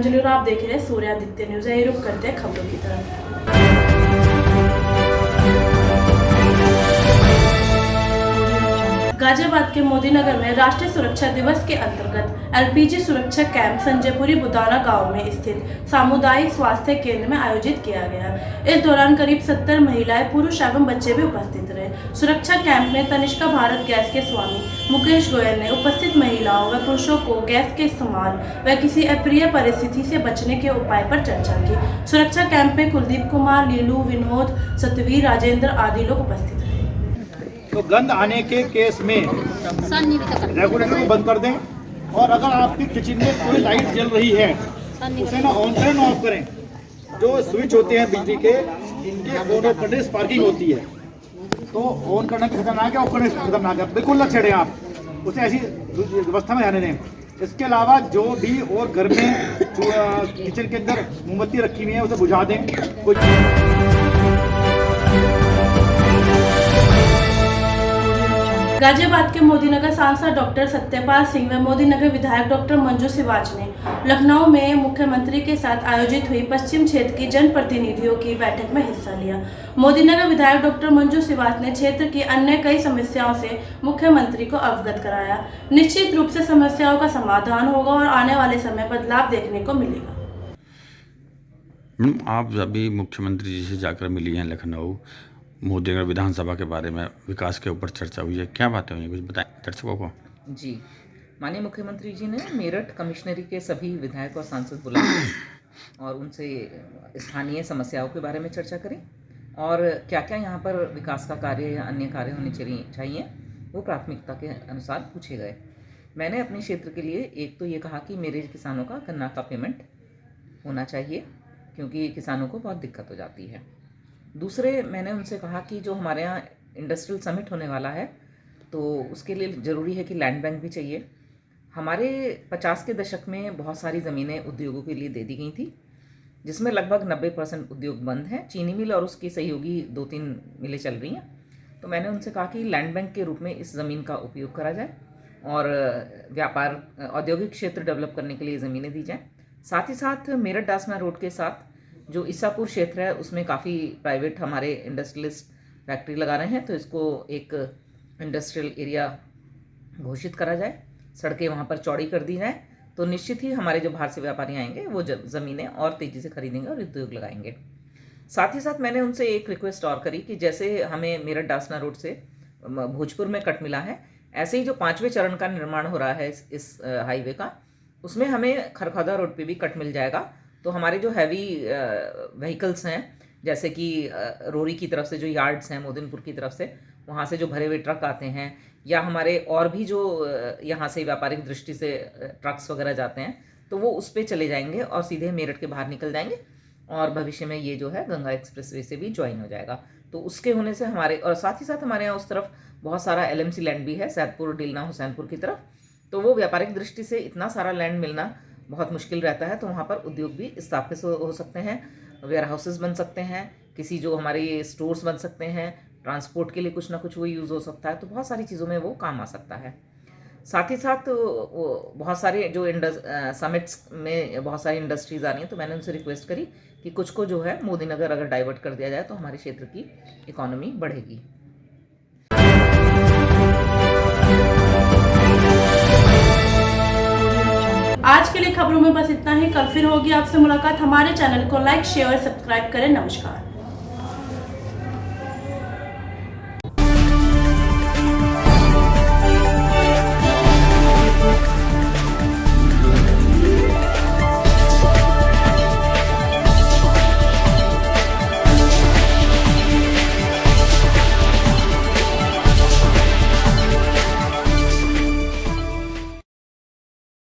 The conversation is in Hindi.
अंजलि और आप देख रहे हैं सूर्यादित्य न्यूज। ये रुक करते हैं खबरों की तरफ। गाजियाबाद के मोदी नगर में राष्ट्रीय सुरक्षा दिवस के अंतर्गत एलपीजी सुरक्षा कैंप संजयपुरी बुदाना गांव में स्थित सामुदायिक स्वास्थ्य केंद्र में आयोजित किया गया। इस दौरान करीब 70 महिलाएं, पुरुष एवं बच्चे भी उपस्थित रहे। सुरक्षा कैंप में तनिष्का भारत गैस के स्वामी मुकेश गोयल ने उपस्थित महिलाओं व पुरुषों को गैस के इस्तेमाल व किसी अप्रिय परिस्थिति से बचने के उपाय पर चर्चा की। सुरक्षा कैंप में कुलदीप कुमार, लीलू, विनोद, सतवीर, राजेंद्र आदि लोग उपस्थित रहे। तो गंद आने के केस में रेगुलेटर को बंद कर दें, और अगर आपकी किचन में कोई लाइट जल रही है उसे ना ऑन करें ना ऑफ करें। जो स्विच होते हैं बिजली के, इनके ऑन ऑफ करने से स्पार्किंग होती है, तो ऑन करना खतरनाक है, ऑफ करने से खतरनाक है। बिल्कुल न छेड़ें आप उसे, ऐसी व्यवस्था में रहने दें। इसके अलावा जो भी और घर में किचन के अंदर मोमबत्ती रखी हुई है उसे बुझा दें। गाजियाबाद के मोदीनगर सांसद डॉक्टर सत्यपाल सिंह व मोदीनगर विधायक डॉक्टर मंजू सिवाच ने लखनऊ में मुख्यमंत्री के साथ आयोजित हुई पश्चिम क्षेत्र की जनप्रतिनिधियों की बैठक में हिस्सा लिया। मोदीनगर विधायक डॉक्टर मंजू सिवाच ने क्षेत्र की अन्य कई समस्याओं से मुख्यमंत्री को अवगत कराया। निश्चित रूप से समस्याओं का समाधान होगा और आने वाले समय बदलाव देखने को मिलेगा। आप अभी मुख्यमंत्री जी से जाकर मिली हैं लखनऊ, मोदीनगर विधानसभा के बारे में, विकास के ऊपर चर्चा हुई है, क्या बातें हुई, कुछ बताएं दर्शकों को। जी, माननीय मुख्यमंत्री जी ने मेरठ कमिश्नरी के सभी विधायक और सांसद बुलाए और उनसे स्थानीय समस्याओं के बारे में चर्चा करी और क्या क्या यहाँ पर विकास का कार्य या अन्य कार्य होने चाहिए वो प्राथमिकता के अनुसार पूछे गए। मैंने अपने क्षेत्र के लिए एक तो ये कहा कि मेरे किसानों का गन्ना का पेमेंट होना चाहिए, क्योंकि किसानों को बहुत दिक्कत हो जाती है। दूसरे, मैंने उनसे कहा कि जो हमारे यहाँ इंडस्ट्रियल समिट होने वाला है तो उसके लिए ज़रूरी है कि लैंड बैंक भी चाहिए। हमारे 50 के दशक में बहुत सारी ज़मीनें उद्योगों के लिए दे दी गई थी, जिसमें लगभग 90% उद्योग बंद हैं। चीनी मिल और उसकी सहयोगी 2-3 मिलें चल रही हैं। तो मैंने उनसे कहा कि लैंड बैंक के रूप में इस ज़मीन का उपयोग करा जाए और व्यापार, औद्योगिक क्षेत्र डेवलप करने के लिए ज़मीनें दी जाएँ। साथ ही साथ मेरठ डासना रोड के साथ जो ईसापुर क्षेत्र है उसमें काफ़ी प्राइवेट हमारे इंडस्ट्रियलिस्ट फैक्ट्री लगा रहे हैं, तो इसको एक इंडस्ट्रियल एरिया घोषित करा जाए, सड़कें वहाँ पर चौड़ी कर दी जाए, तो निश्चित ही हमारे जो बाहर से व्यापारी आएंगे वो ज़मीनें और तेज़ी से खरीदेंगे और उद्योग लगाएंगे। साथ ही साथ मैंने उनसे एक रिक्वेस्ट और करी कि जैसे हमें मेरठ डासना रोड से भोजपुर में कट मिला है, ऐसे ही जो 5वें चरण का निर्माण हो रहा है इस हाईवे का, उसमें हमें खरखौदा रोड पे भी कट मिल जाएगा। तो हमारे जो हैवी व्हीकल्स हैं, जैसे कि रोरी की तरफ से जो यार्ड्स हैं, मोदिनपुर की तरफ से वहाँ से जो भरे हुए ट्रक आते हैं, या हमारे और भी जो यहाँ से व्यापारिक दृष्टि से ट्रक्स वगैरह जाते हैं, तो वो उस पर चले जाएंगे और सीधे मेरठ के बाहर निकल जाएंगे और भविष्य में ये जो है गंगा एक्सप्रेसवे से भी ज्वाइन हो जाएगा। तो उसके होने से हमारे, और साथ ही साथ हमारे यहाँ उस तरफ बहुत सारा LMC लैंड भी है, सैदपुर, डीलना, हुसैनपुर की तरफ, तो वो व्यापारिक दृष्टि से इतना सारा लैंड मिलना बहुत मुश्किल रहता है। तो वहाँ पर उद्योग भी स्थापित हो सकते हैं, वेयर हाउसेस बन सकते हैं, किसी जो हमारे स्टोर्स बन सकते हैं, ट्रांसपोर्ट के लिए कुछ ना कुछ वो यूज़ हो सकता है, तो बहुत सारी चीज़ों में वो काम आ सकता है। साथ ही साथ बहुत सारे जो समिट्स में बहुत सारी इंडस्ट्रीज़ आ रही हैं, तो मैंने उनसे रिक्वेस्ट करी कि कुछ को जो है मोदीनगर अगर डाइवर्ट कर दिया जाए तो हमारे क्षेत्र की इकोनॉमी बढ़ेगी। आज के लिए खबरों में बस इतना ही। कल फिर होगी आपसे मुलाकात। हमारे चैनल को लाइक, शेयर और सब्सक्राइब करें। नमस्कार।